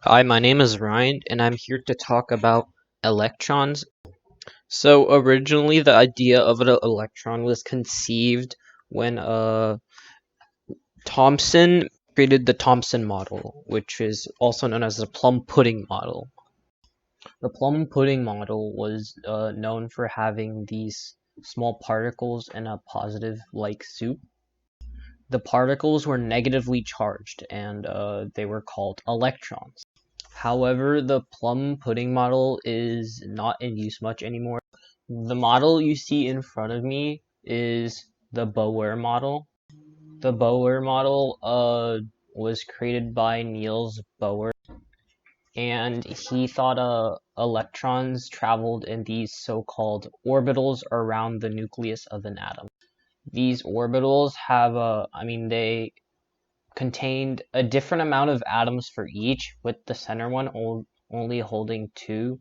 Hi, my name is Ryan, and I'm here to talk about electrons. So originally, the idea of an electron was conceived when Thomson created the Thomson model, which is also known as the plum pudding model. The plum pudding model was known for having these small particles in a positive-like soup. The particles were negatively charged, and they were called electrons. However, the plum pudding model is not in use much anymore. The model you see in front of me is the Bohr model. The Bohr model was created by Niels Bohr, and he thought electrons traveled in these so-called orbitals around the nucleus of an atom. These orbitals have they contained a different amount of atoms for each, with the center one only holding two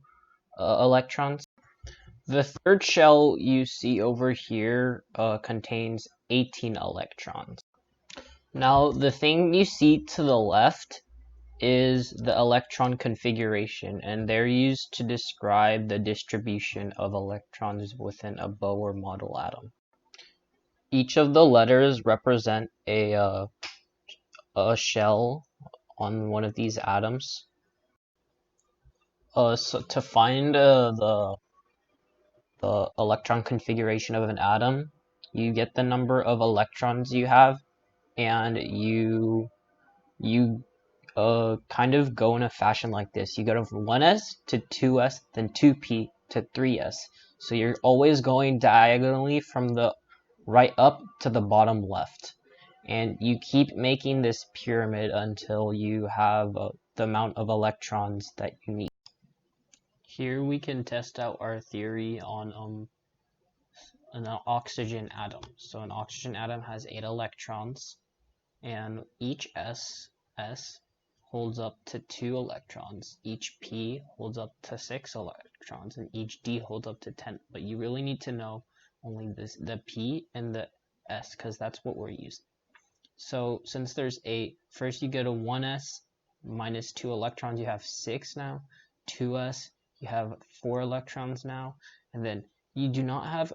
electrons. The third shell you see over here contains 18 electrons. Now, the thing you see to the left is the electron configuration, and they're used to describe the distribution of electrons within a Bohr model atom. Each of the letters represent a shell on one of these atoms. So to find the electron configuration of an atom, you get the number of electrons you have, and you kind of go in a fashion like this. You go from 1s to 2s, then 2p to 3s. So you're always going diagonally from the right up to the bottom left. And you keep making this pyramid until you have the amount of electrons that you need. Here we can test out our theory on an oxygen atom. So an oxygen atom has 8 electrons, and each S holds up to 2 electrons, each P holds up to 6 electrons, and each D holds up to 10. But you really need to know only the P and the S, because that's what we're using. So since there's 8, first you go to 1s minus 2 electrons, you have 6 now. 2s, you have 4 electrons now, and then you do not have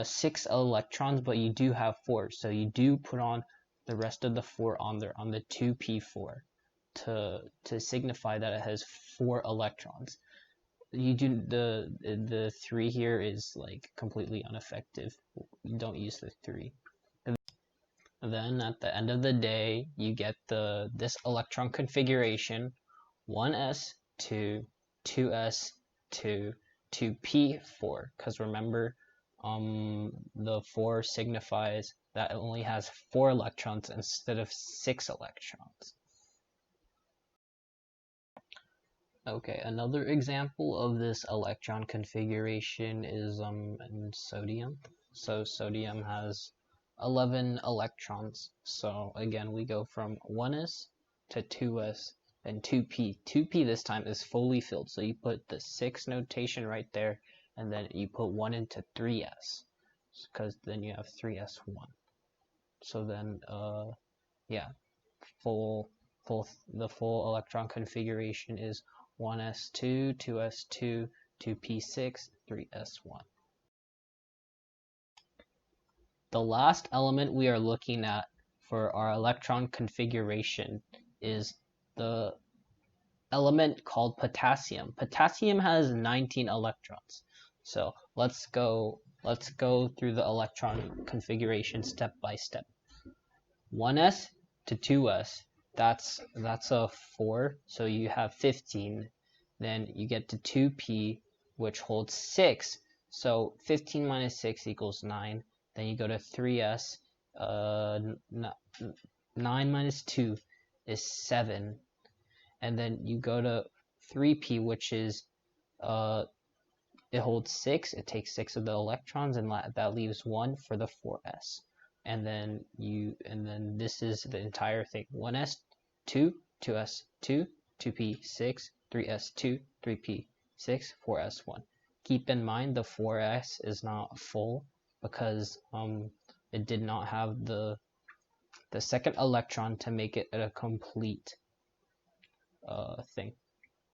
6 electrons, but you do have 4, so you do put on the rest of the 4 on there on the 2p4 to signify that it has 4 electrons. You do the 3 here is like completely ineffective. You don't use the 3. And then at the end of the day, you get this electron configuration: 1s, 2, 2s, 2, 2p4, because remember, the 4 signifies that it only has 4 electrons instead of 6 electrons. Okay, another example of this electron configuration is in sodium. So sodium has 11 electrons. So again, we go from 1s to 2s and 2p. 2p this time is fully filled, so you put the 6 notation right there, and then you put 1 into 3s, because then you have 3s1. So then, yeah, the full electron configuration is 1s2, 2s2, 2p6, 3s1. The last element we are looking at for our electron configuration is the element called potassium. Potassium has 19 electrons. So let's go through the electron configuration step by step. 1s to 2s, that's a 4, so you have 15. Then you get to 2p, which holds 6, so 15 minus 6 equals 9. Then you go to 3s, 9 minus 2 is 7. And then you go to 3p, which is it holds 6. It takes 6 of the electrons, and that leaves 1 for the 4s. And then this is the entire thing: 1s, 2, 2s, 2, 2p, 6, 3s2, 3p, 6, 4s1. Keep in mind the 4s is not full because it did not have the second electron to make it a complete thing.